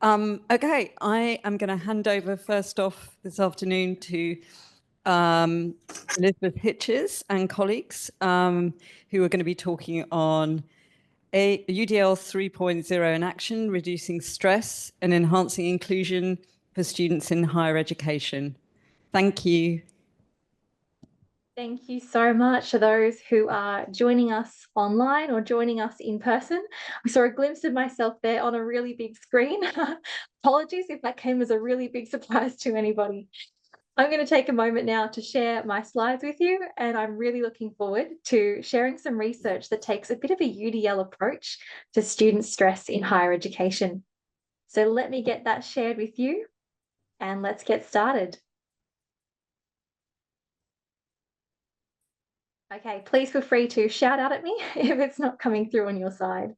Okay, I am going to hand over first off this afternoon to Elizabeth Hitches and colleagues who are going to be talking on UDL 3.0 in action, reducing stress and enhancing inclusion for students in higher education. Thank you. Thank you so much to those who are joining us online or joining us in person. I saw a glimpse of myself there on a really big screen. Apologies if that came as a really big surprise to anybody. I'm going to take a moment now to share my slides with you, and I'm really looking forward to sharing some research that takes a bit of a UDL approach to student stress in higher education. So let me get that shared with you, and let's get started. Okay, please feel free to shout out at me if it's not coming through on your side.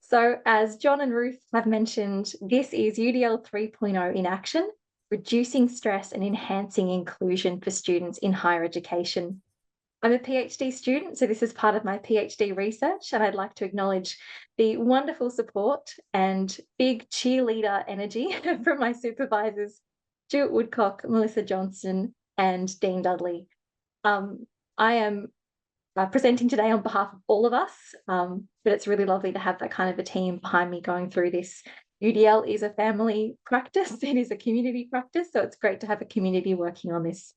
So as John and Ruth have mentioned, this is UDL 3.0 in action, reducing stress and enhancing inclusion for students in higher education. I'm a PhD student, so this is part of my PhD research, and I'd like to acknowledge the wonderful support and big cheerleader energy from my supervisors, Stuart, Woodcock, Melissa Johnstone, and Dean Dudley. I am presenting today on behalf of all of us, but it's really lovely to have that kind of a team behind me going through this. UDL is a family practice, it is a community practice, so it's great to have a community working on this.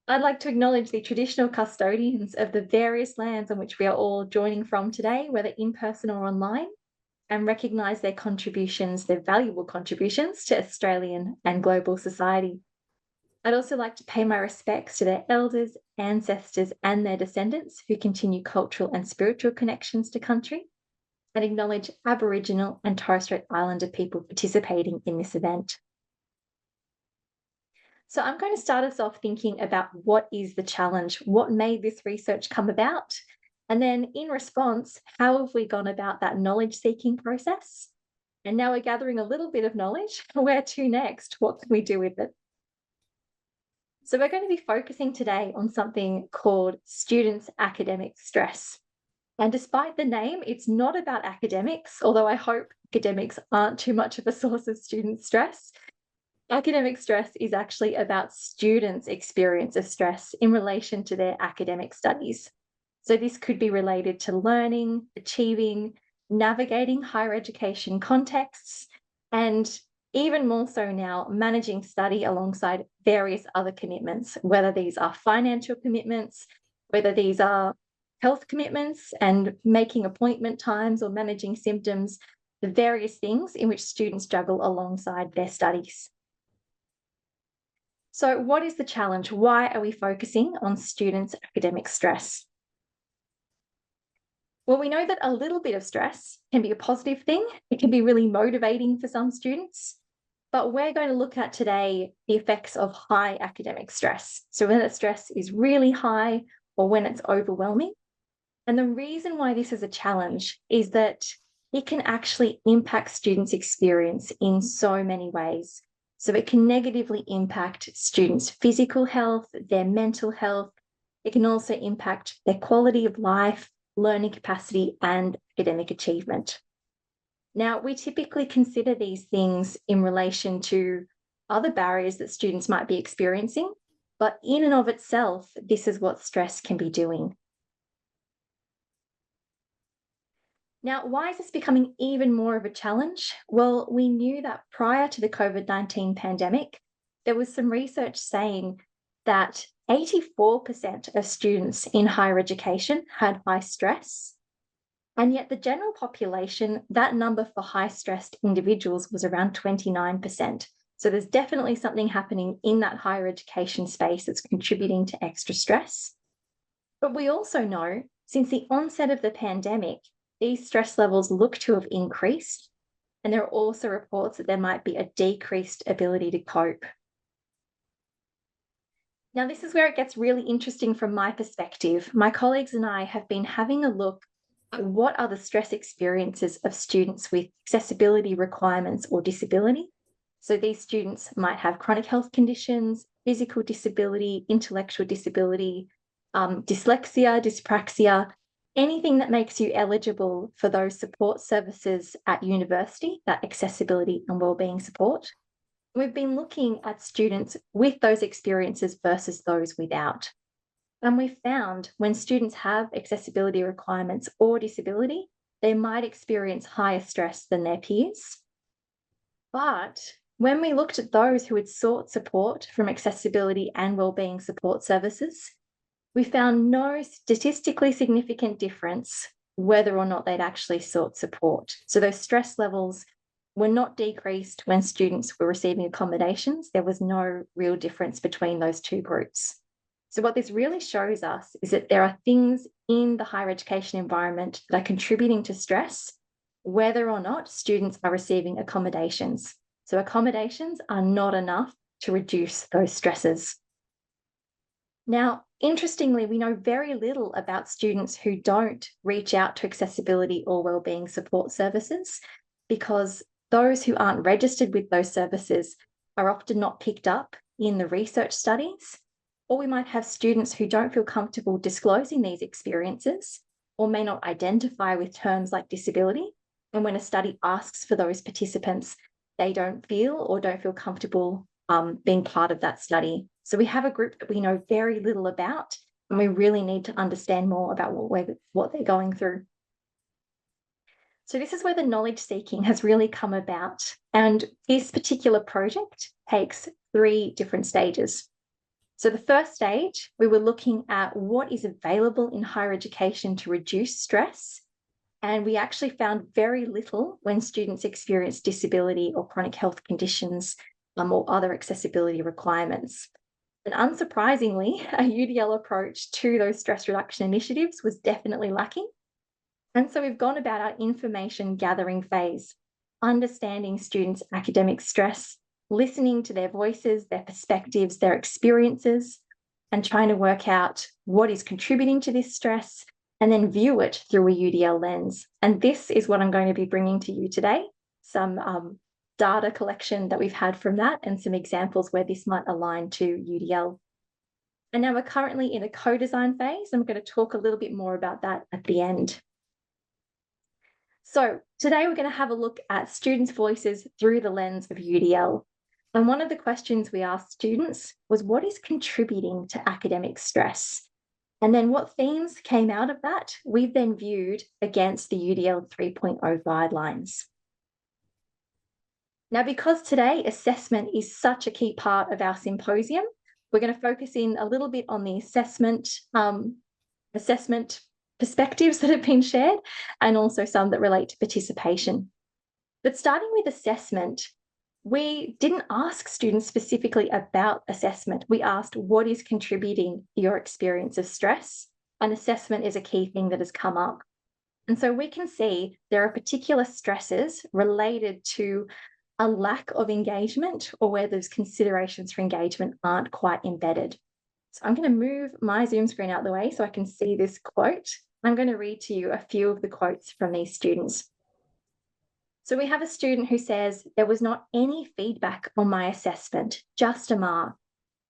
I'd like to acknowledge the traditional custodians of the various lands on which we are all joining from today, whether in person or online, and recognise their contributions, their valuable contributions to Australian and global society. I'd also like to pay my respects to their elders, ancestors, and their descendants who continue cultural and spiritual connections to country, and acknowledge Aboriginal and Torres Strait Islander people participating in this event. So I'm going to start us off thinking about what is the challenge, what made this research come about, and then in response, how have we gone about that knowledge-seeking process? And now we're gathering a little bit of knowledge. Where to next? What can we do with it? So we're going to be focusing today on something called students' academic stress. And despite the name, it's not about academics, although I hope academics aren't too much of a source of student stress. Academic stress is actually about students' experience of stress in relation to their academic studies. So this could be related to learning, achieving, navigating higher education contexts, and even more so now, managing study alongside various other commitments, whether these are financial commitments, whether these are health commitments and making appointment times or managing symptoms, the various things in which students juggle alongside their studies. So what is the challenge? Why are we focusing on students' academic stress? Well, we know that a little bit of stress can be a positive thing. It can be really motivating for some students. But we're going to look at today the effects of high academic stress. So when that stress is really high or when it's overwhelming. And the reason why this is a challenge is that it can actually impact students' experience in so many ways. So it can negatively impact students' physical health, their mental health. It can also impact their quality of life, learning capacity, and academic achievement. Now, we typically consider these things in relation to other barriers that students might be experiencing, but in and of itself, this is what stress can be doing. Now, why is this becoming even more of a challenge? Well, we knew that prior to the COVID-19 pandemic, there was some research saying that 84% of students in higher education had high stress. And yet the general population, that number for high-stressed individuals was around 29%. So there's definitely something happening in that higher education space that's contributing to extra stress. But we also know, since the onset of the pandemic, these stress levels look to have increased, and there are also reports that there might be a decreased ability to cope. Now, this is where it gets really interesting from my perspective. My colleagues and I have been having a look at what are the stress experiences of students with accessibility requirements or disability. So these students might have chronic health conditions, physical disability, intellectual disability, dyslexia, dyspraxia, anything that makes you eligible for those support services at university, that accessibility and wellbeing support. We've been looking at students with those experiences versus those without. And we found when students have accessibility requirements or disability, they might experience higher stress than their peers. But when we looked at those who had sought support from accessibility and wellbeing support services, we found no statistically significant difference whether or not they'd actually sought support. So those stress levels were not decreased when students were receiving accommodations. There was no real difference between those two groups. So what this really shows us is that there are things in the higher education environment that are contributing to stress, whether or not students are receiving accommodations. So accommodations are not enough to reduce those stresses. Now, interestingly, we know very little about students who don't reach out to accessibility or wellbeing support services, because those who aren't registered with those services are often not picked up in the research studies. Or we might have students who don't feel comfortable disclosing these experiences or may not identify with terms like disability. And when a study asks for those participants, they don't feel comfortable being part of that study. So we have a group that we know very little about, and we really need to understand more about what they're going through. So this is where the knowledge seeking has really come about. And this particular project takes 3 different stages. So the first stage, we were looking at what is available in higher education to reduce stress. And we actually found very little when students experience disability or chronic health conditions or other accessibility requirements. And unsurprisingly, a UDL approach to those stress reduction initiatives was definitely lacking. And so we've gone about our information gathering phase, understanding students' academic stress, listening to their voices, their perspectives, their experiences, and trying to work out what is contributing to this stress, and then view it through a UDL lens. And this is what I'm going to be bringing to you today, some data collection that we've had from that and some examples where this might align to UDL. And now we're currently in a co-design phase. I'm going to talk a little bit more about that at the end. So today we're going to have a look at students' voices through the lens of UDL. And one of the questions we asked students was, what is contributing to academic stress? And then what themes came out of that, we've then viewed against the UDL 3.0 guidelines. Now, because today assessment is such a key part of our symposium, we're going to focus in a little bit on the assessment perspectives that have been shared, and also some that relate to participation. But starting with assessment, we didn't ask students specifically about assessment. We asked what is contributing to your experience of stress, and assessment is a key thing that has come up. And so we can see there are particular stresses related to a lack of engagement, or where those considerations for engagement aren't quite embedded. So I'm going to move my Zoom screen out of the way so I can see this quote. I'm going to read to you a few of the quotes from these students. So we have a student who says, there was not any feedback on my assessment, just a mark.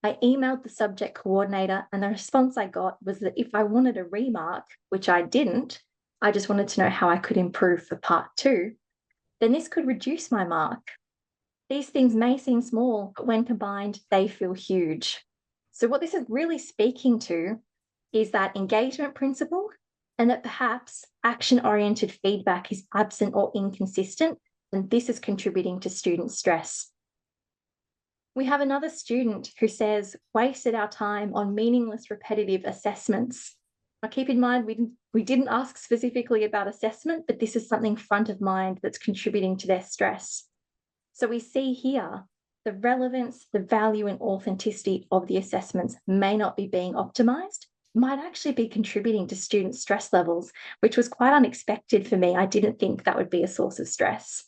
I emailed the subject coordinator, and the response I got was that if I wanted a remark, which I didn't, I just wanted to know how I could improve for part 2, then this could reduce my mark. These things may seem small, but when combined, they feel huge. So what this is really speaking to is that engagement principle, and that perhaps action-oriented feedback is absent or inconsistent, and this is contributing to student stress. We have another student who says, wasted our time on meaningless repetitive assessments. Now keep in mind, we didn't ask specifically about assessment, but this is something front of mind that's contributing to their stress. So we see here the relevance, the value and authenticity of the assessments may not be being optimized, might actually be contributing to student stress levels, which was quite unexpected for me. I didn't think that would be a source of stress.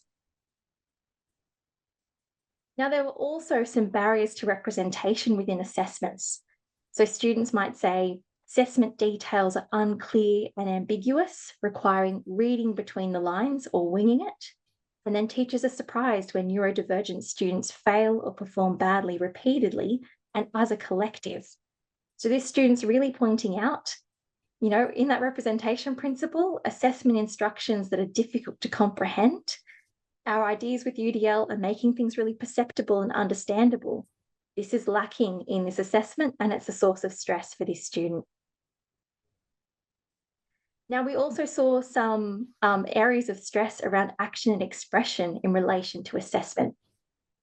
Now, there were also some barriers to representation within assessments. So students might say, assessment details are unclear and ambiguous, requiring reading between the lines or winging it. And then teachers are surprised when neurodivergent students fail or perform badly repeatedly and as a collective. So this student's really pointing out You know, in that representation principle, assessment instructions that are difficult to comprehend, our ideas with UDL are making things really perceptible and understandable. This is lacking in this assessment, and it's a source of stress for this student. Now, we also saw some areas of stress around action and expression in relation to assessment.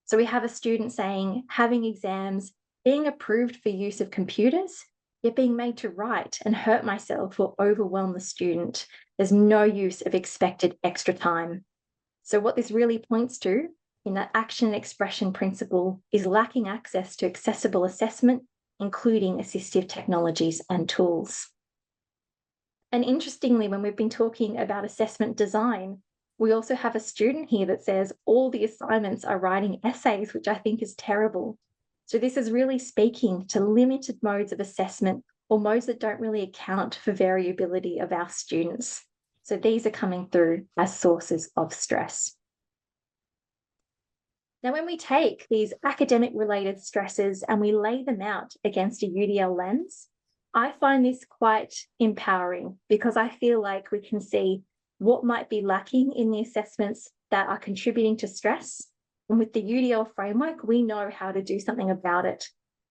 So we have a student saying, having exams, being approved for use of computers, yet being made to write and hurt myself or overwhelm the student. There's no use of expected extra time. So what this really points to in that action and expression principle is lacking access to accessible assessment, including assistive technologies and tools. And interestingly, when we've been talking about assessment design, we also have a student here that says all the assignments are writing essays, which I think is terrible. So this is really speaking to limited modes of assessment or modes that don't really account for variability of our students. So these are coming through as sources of stress. Now, when we take these academic related stresses and we lay them out against a UDL lens, I find this quite empowering because I feel like we can see what might be lacking in the assessments that are contributing to stress. And with the UDL framework, we know how to do something about it.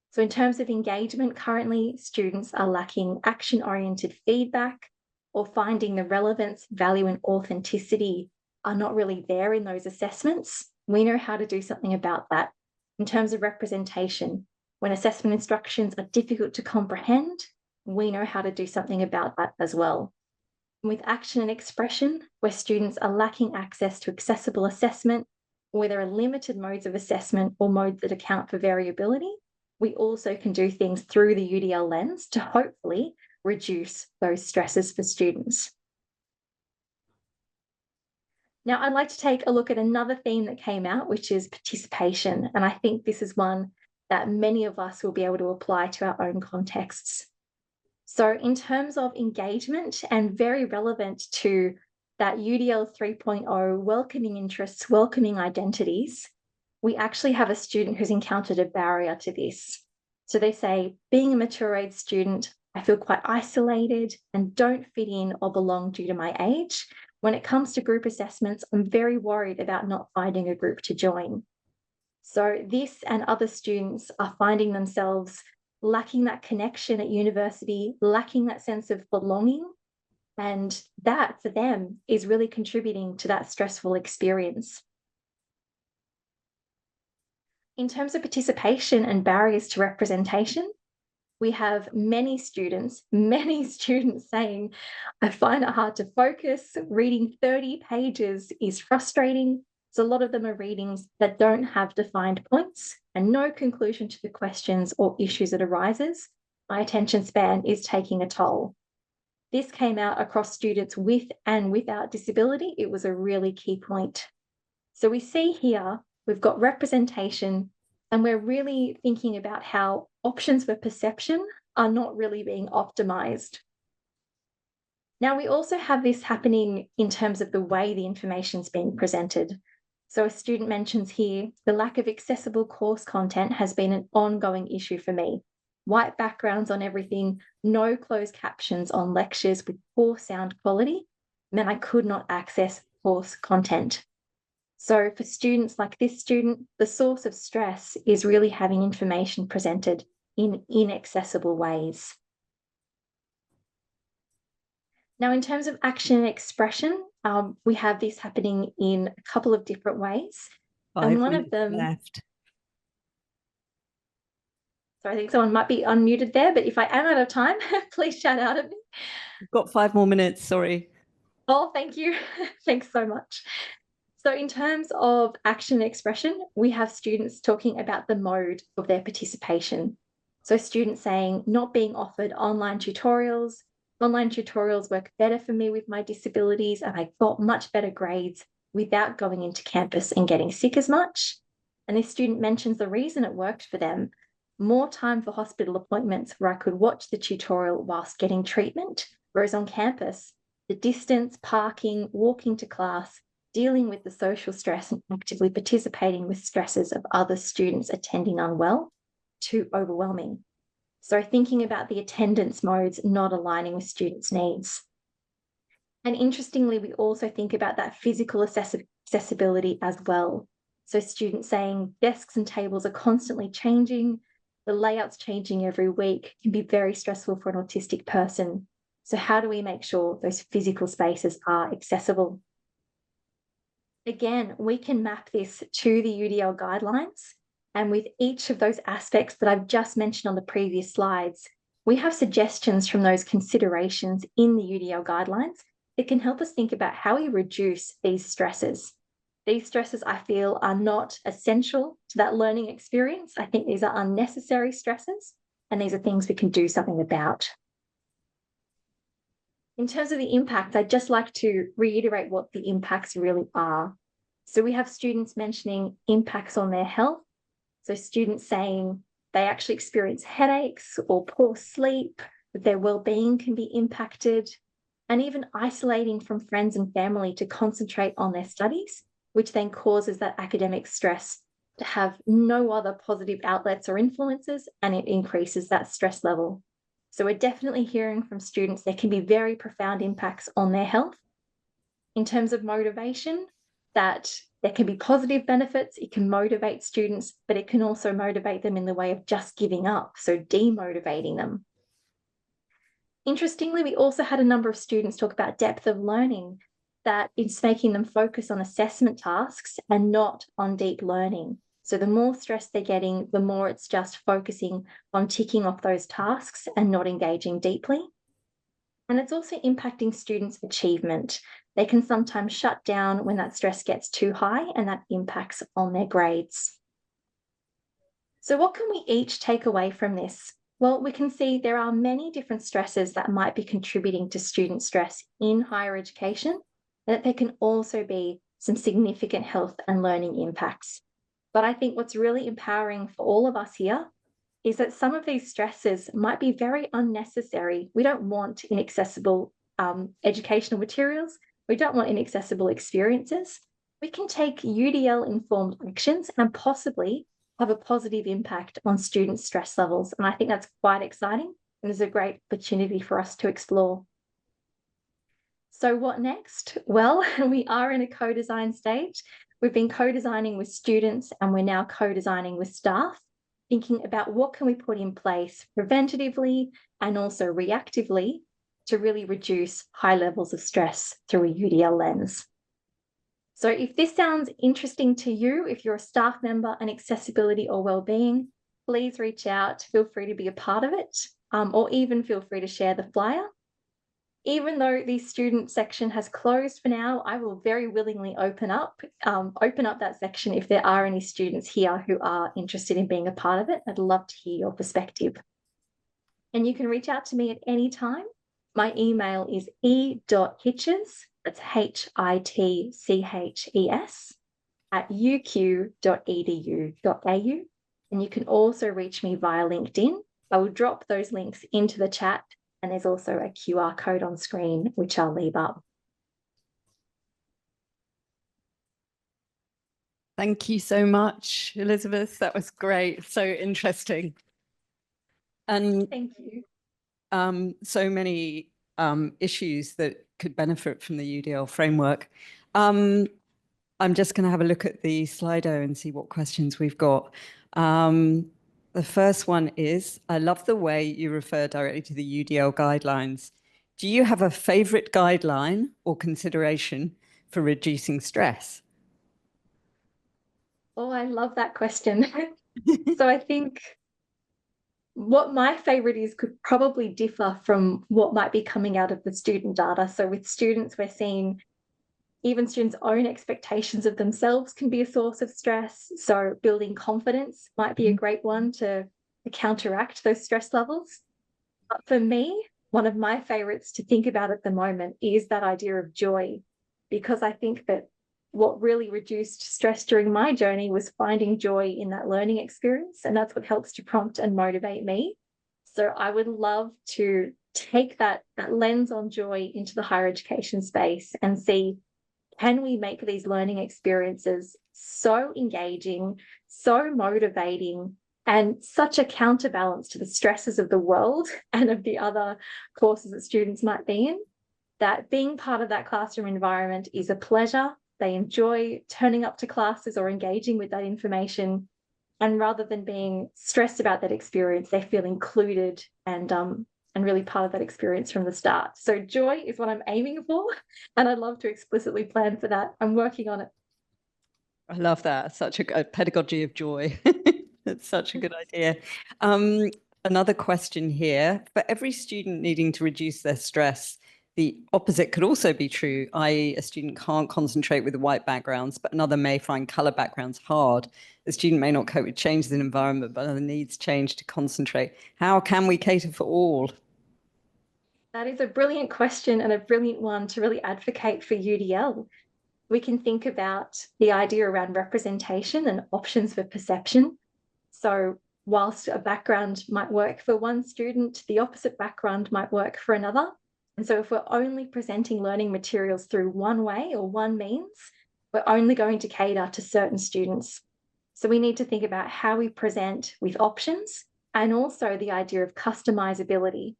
So in terms of engagement, currently students are lacking action-oriented feedback or finding the relevance, value, and authenticity are not really there in those assessments. We know how to do something about that. In terms of representation, when assessment instructions are difficult to comprehend, we know how to do something about that as well. With action and expression, where students are lacking access to accessible assessment, where there are limited modes of assessment or modes that account for variability, we also can do things through the UDL lens to hopefully reduce those stresses for students. Now, I'd like to take a look at another theme that came out, which is participation. And I think this is one that many of us will be able to apply to our own contexts. So in terms of engagement and very relevant to that UDL 3.0, welcoming interests, welcoming identities, we actually have a student who's encountered a barrier to this. So they say, being a mature age student, I feel quite isolated and don't fit in or belong due to my age. When it comes to group assessments, I'm very worried about not finding a group to join. So this and other students are finding themselves lacking that connection at university, lacking that sense of belonging. And that for them is really contributing to that stressful experience. In terms of participation and barriers to representation, we have many students saying, I find it hard to focus. Reading 30 pages is frustrating. So a lot of them are readings that don't have defined points and no conclusion to the questions or issues that arises. My attention span is taking a toll. This came out across students with and without disability. It was a really key point. So we see here, we've got representation, and we're really thinking about how options for perception are not really being optimized. Now, we also have this happening in terms of the way the information's being presented. So a student mentions here, the lack of accessible course content has been an ongoing issue for me. White backgrounds on everything, no closed captions on lectures with poor sound quality, meant I could not access course content. So for students like this student, the source of stress is really having information presented in inaccessible ways. Now, in terms of action and expression, we have this happening in a couple of different ways. And one of them left. So I think someone might be unmuted there, but if I am out of time, please shout out at me. We've got 5 more minutes, sorry. Oh, thank you. Thanks so much. So in terms of action and expression, we have students talking about the mode of their participation. So students saying, not being offered online tutorials work better for me with my disabilities, and I got much better grades without going into campus and getting sick as much. And this student mentions the reason it worked for them: more time for hospital appointments where I could watch the tutorial whilst getting treatment, whereas on campus, the distance, parking, walking to class, dealing with the social stress and actively participating with stresses of other students attending unwell, too overwhelming. So thinking about the attendance modes not aligning with students' needs. And interestingly, we also think about that physical accessibility as well. So students saying desks and tables are constantly changing, the layout's changing every week, can be very stressful for an autistic person. So how do we make sure those physical spaces are accessible? Again, we can map this to the UDL guidelines. And with each of those aspects that I've just mentioned on the previous slides, we have suggestions from those considerations in the UDL guidelines that can help us think about how we reduce these stresses. These stresses, I feel, are not essential to that learning experience. I think these are unnecessary stresses, and these are things we can do something about. In terms of the impact, I'd just like to reiterate what the impacts really are. So we have students mentioning impacts on their health. So students saying they actually experience headaches or poor sleep, that their well-being can be impacted, and even isolating from friends and family to concentrate on their studies, which then causes that academic stress to have no other positive outlets or influences, and it increases that stress level. So we're definitely hearing from students there can be very profound impacts on their health. In terms of motivation, that there can be positive benefits. It can motivate students, but it can also motivate them in the way of just giving up, so demotivating them. Interestingly, we also had a number of students talk about depth of learning, that it's making them focus on assessment tasks and not on deep learning. So the more stress they're getting, the more it's just focusing on ticking off those tasks and not engaging deeply. And it's also impacting students' achievement. They can sometimes shut down when that stress gets too high, and that impacts on their grades. So what can we each take away from this? Well, we can see there are many different stresses that might be contributing to student stress in higher education, and that there can also be some significant health and learning impacts. But I think what's really empowering for all of us here is that some of these stresses might be very unnecessary. We don't want inaccessible educational materials. We don't want inaccessible experiences. We can take UDL-informed actions and possibly have a positive impact on students' stress levels. And I think that's quite exciting and is a great opportunity for us to explore. So what next? Well, we are in a co-design stage. We've been co-designing with students and we're now co-designing with staff, thinking about what can we put in place preventatively and also reactively to really reduce high levels of stress through a UDL lens. So if this sounds interesting to you, if you're a staff member in accessibility or wellbeing, please reach out. Feel free to be a part of it, or even feel free to share the flyer. Even though the student section has closed for now, I will very willingly open up that section if there are any students here who are interested in being a part of it. I'd love to hear your perspective. And you can reach out to me at any time. My email is e.hitches, that's HITCHES, @uq.edu.au. And you can also reach me via LinkedIn. I will drop those links into the chat, and there's also a QR code on screen, which I'll leave up. Thank you so much, Elizabeth. That was great. So interesting. And thank you. So many issues that could benefit from the UDL framework. I'm just going to have a look at the Slido and see what questions we've got. The first one is, I love the way you refer directly to the UDL guidelines. Do you have a favorite guideline or consideration for reducing stress? Oh, I love that question. So I think what my favorite is could probably differ from what might be coming out of the student data. So with students, we're seeing even students' own expectations of themselves can be a source of stress. So building confidence might be a great one to counteract those stress levels. But for me, one of my favorites to think about at the moment is that idea of joy, because I think that what really reduced stress during my journey was finding joy in that learning experience. And that's what helps to prompt and motivate me. So I would love to take that lens on joy into the higher education space and see, can we make these learning experiences so engaging, so motivating, and such a counterbalance to the stresses of the world and of the other courses that students might be in, that being part of that classroom environment is a pleasure. They enjoy turning up to classes or engaging with that information. And rather than being stressed about that experience, they feel included and really part of that experience from the start. So joy is what I'm aiming for, and I'd love to explicitly plan for that. I'm working on it. I love that. Such a pedagogy of joy. That's such a good idea. Another question here. For every student needing to reduce their stress, the opposite could also be true, i.e. a student can't concentrate with the white backgrounds, but another may find colour backgrounds hard. The student may not cope with changes in environment, but other needs change to concentrate. How can we cater for all? That is a brilliant question and a brilliant one to really advocate for UDL. We can think about the idea around representation and options for perception. So whilst a background might work for one student, the opposite background might work for another. And so if we're only presenting learning materials through one way or one means, we're only going to cater to certain students. So we need to think about how we present with options and also the idea of customizability.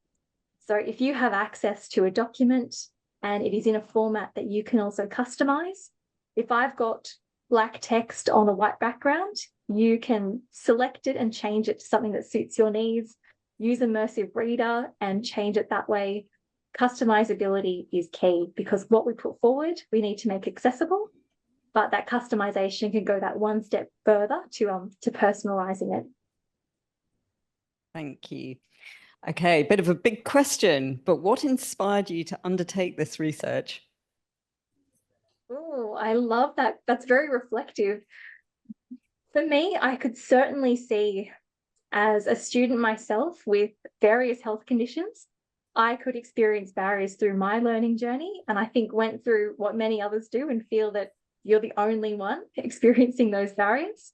So if you have access to a document and it is in a format that you can also customize, if I've got black text on a white background, you can select it and change it to something that suits your needs, use Immersive Reader and change it that way. Customizability is key because what we put forward, we need to make accessible, but that customization can go that one step further to personalizing it. Thank you. Okay, bit of a big question, but what inspired you to undertake this research? Oh, I love that. That's very reflective. For me, I could certainly see as a student myself with various health conditions, I could experience barriers through my learning journey. And I think went through what many others do and feel that you're the only one experiencing those barriers.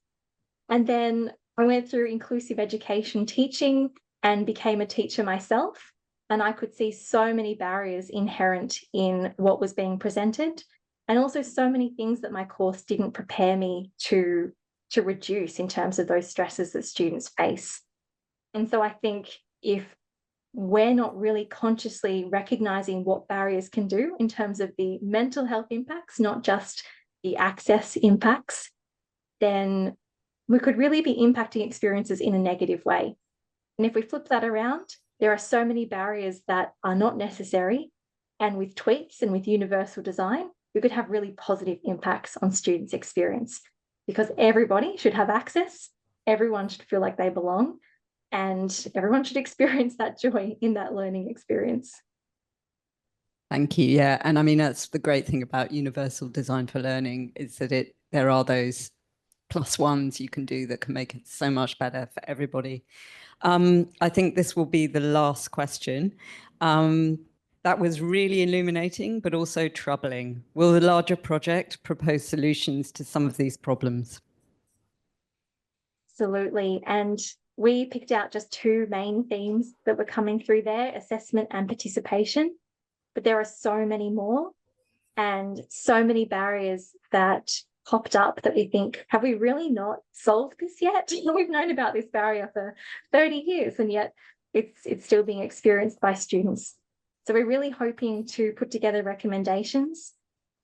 And then I went through inclusive education teaching and became a teacher myself. And I could see so many barriers inherent in what was being presented, and also so many things that my course didn't prepare me to reduce in terms of those stresses that students face. And so I think if we're not really consciously recognizing what barriers can do in terms of the mental health impacts, not just the access impacts, then we could really be impacting experiences in a negative way. And if we flip that around, there are so many barriers that are not necessary. And with tweaks and with universal design, we could have really positive impacts on students' experience because everybody should have access, everyone should feel like they belong, and everyone should experience that joy in that learning experience. Thank you. Yeah. And I mean, that's the great thing about universal design for learning is that there are those plus ones you can do that can make it so much better for everybody. I think this will be the last question. That was really illuminating, but also troubling. Will the larger project propose solutions to some of these problems? Absolutely. And we picked out just two main themes that were coming through there, assessment and participation. But there are so many more and so many barriers that popped up that we think, have we really not solved this yet? We've known about this barrier for 30 years and yet it's still being experienced by students. So we're really hoping to put together recommendations.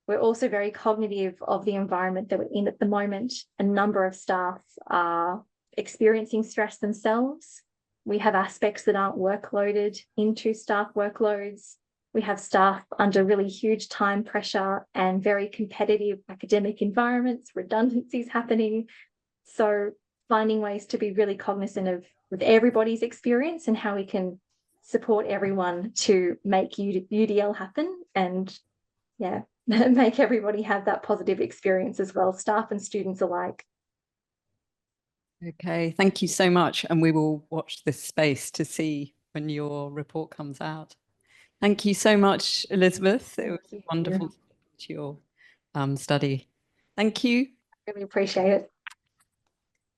We're also very cognitive of the environment that we're in at the moment. A number of staff are experiencing stress themselves. We have aspects that aren't workloaded into staff workloads. We have staff under really huge time pressure and very competitive academic environments, redundancies happening. So finding ways to be really cognizant of with everybody's experience and how we can support everyone to make UDL happen and make everybody have that positive experience as well, staff and students alike. Okay, thank you so much. And we will watch this space to see when your report comes out. Thank you so much, Elizabeth. It was wonderful to your study. Thank you. Really appreciate it.